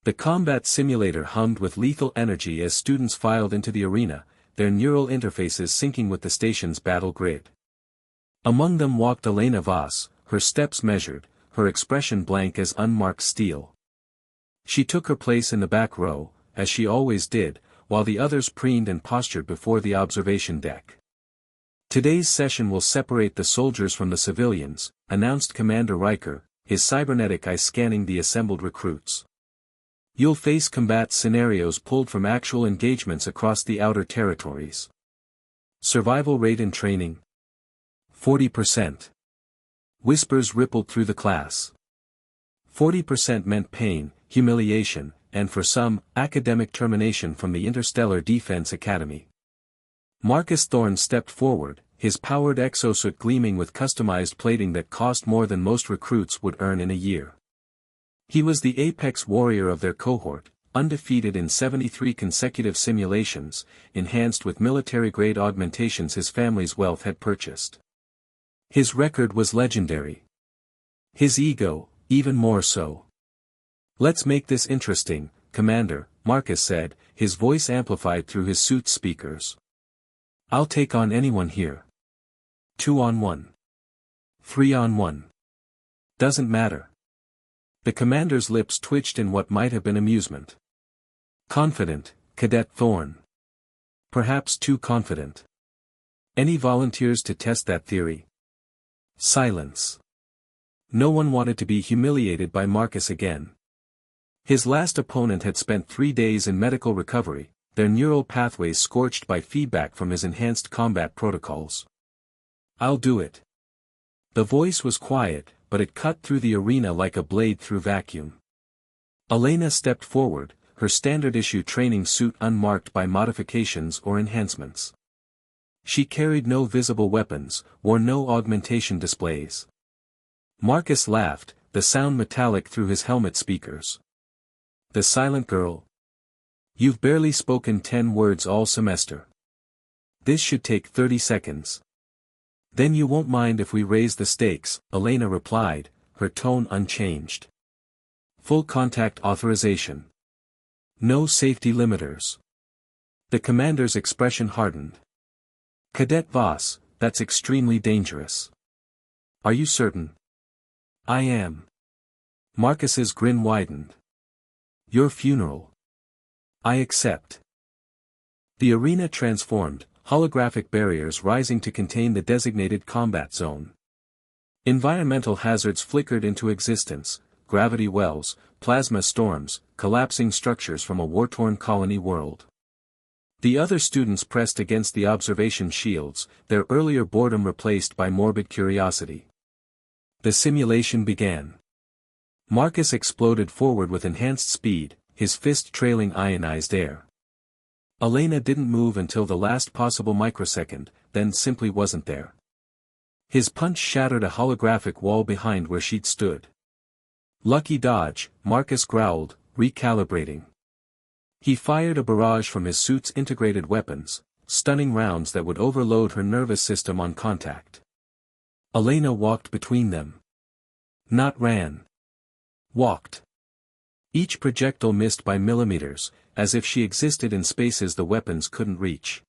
The combat simulator hummed with lethal energy as students filed into the arena, their neural interfaces syncing with the station's battle grid. Among them walked Elena Voss, her steps measured, her expression blank as unmarked steel. She took her place in the back row, as she always did, while the others preened and postured before the observation deck. "Today's session will separate the soldiers from the civilians," announced Commander Riker, his cybernetic eye scanning the assembled recruits. "You'll face combat scenarios pulled from actual engagements across the outer territories. Survival rate in training? 40%. Whispers rippled through the class. 40% meant pain, humiliation, and for some, academic termination from the Interstellar Defense Academy. Marcus Thorne stepped forward, his powered exosuit gleaming with customized plating that cost more than most recruits would earn in a year. He was the apex warrior of their cohort, undefeated in 73 consecutive simulations, enhanced with military-grade augmentations his family's wealth had purchased. His record was legendary. His ego, even more so. "Let's make this interesting, Commander," Marcus said, his voice amplified through his suit's speakers. "I'll take on anyone here. 2-on-1. 3-on-1. Doesn't matter." The commander's lips twitched in what might have been amusement. "Confident, Cadet Thorne. Perhaps too confident. Any volunteers to test that theory?" Silence. No one wanted to be humiliated by Marcus again. His last opponent had spent 3 days in medical recovery, their neural pathways scorched by feedback from his enhanced combat protocols. "I'll do it." The voice was quiet, but it cut through the arena like a blade through vacuum. Elena stepped forward, her standard-issue training suit unmarked by modifications or enhancements. She carried no visible weapons, wore no augmentation displays. Marcus laughed, the sound metallic through his helmet speakers. "The silent girl? You've barely spoken 10 words all semester. This should take 30 seconds. Then you won't mind if we raise the stakes," Elena replied, her tone unchanged. "Full contact authorization. No safety limiters." The commander's expression hardened. "Cadet Voss, that's extremely dangerous." "Are you certain?" "I am." Marcus's grin widened. "Your funeral. I accept." The arena transformed, holographic barriers rising to contain the designated combat zone. Environmental hazards flickered into existence, gravity wells, plasma storms, collapsing structures from a war-torn colony world. The other students pressed against the observation shields, their earlier boredom replaced by morbid curiosity. The simulation began. Marcus exploded forward with enhanced speed, his fist trailing ionized air. Elena didn't move until the last possible microsecond, then simply wasn't there. His punch shattered a holographic wall behind where she'd stood. "Lucky dodge," Marcus growled, recalibrating. He fired a barrage from his suit's integrated weapons, stunning rounds that would overload her nervous system on contact. Elena walked between them. Not ran. Walked. Each projectile missed by millimeters, as if she existed in spaces the weapons couldn't reach.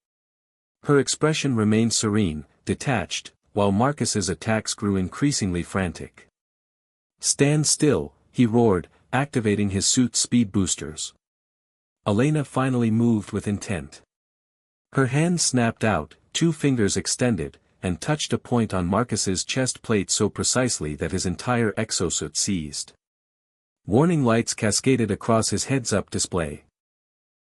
Her expression remained serene, detached, while Marcus's attacks grew increasingly frantic. "Stand still," he roared, activating his suit's speed boosters. Elena finally moved with intent. Her hand snapped out, 2 fingers extended, and touched a point on Marcus's chest plate so precisely that his entire exosuit seized. Warning lights cascaded across his heads-up display.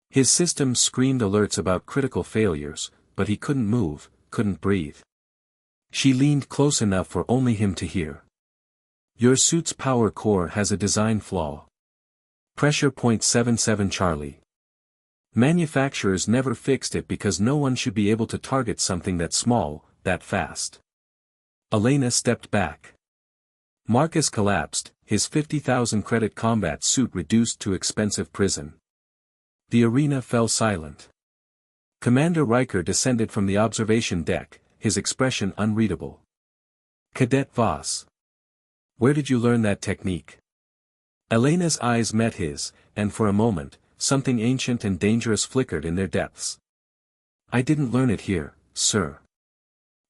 His system screamed alerts about critical failures, but he couldn't move, couldn't breathe. She leaned close enough for only him to hear. "Your suit's power core has a design flaw. Pressure .77 Charlie. Manufacturers never fixed it because no one should be able to target something that small, that fast." Elena stepped back. Marcus collapsed, his 50,000 credit combat suit reduced to expensive prison. The arena fell silent. Commander Riker descended from the observation deck, his expression unreadable. "Cadet Voss. Where did you learn that technique?" Elena's eyes met his, and for a moment, something ancient and dangerous flickered in their depths. I didn't learn it here, sir.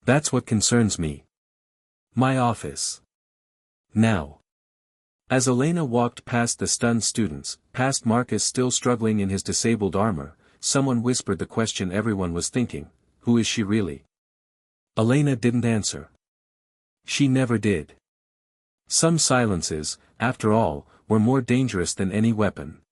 That's what concerns me. My office. Now. As Elena walked past the stunned students, past Marcus still struggling in his disabled armor, someone whispered the question everyone was thinking, who is she really? Elena didn't answer. She never did. Some silences, after all, were more dangerous than any weapon.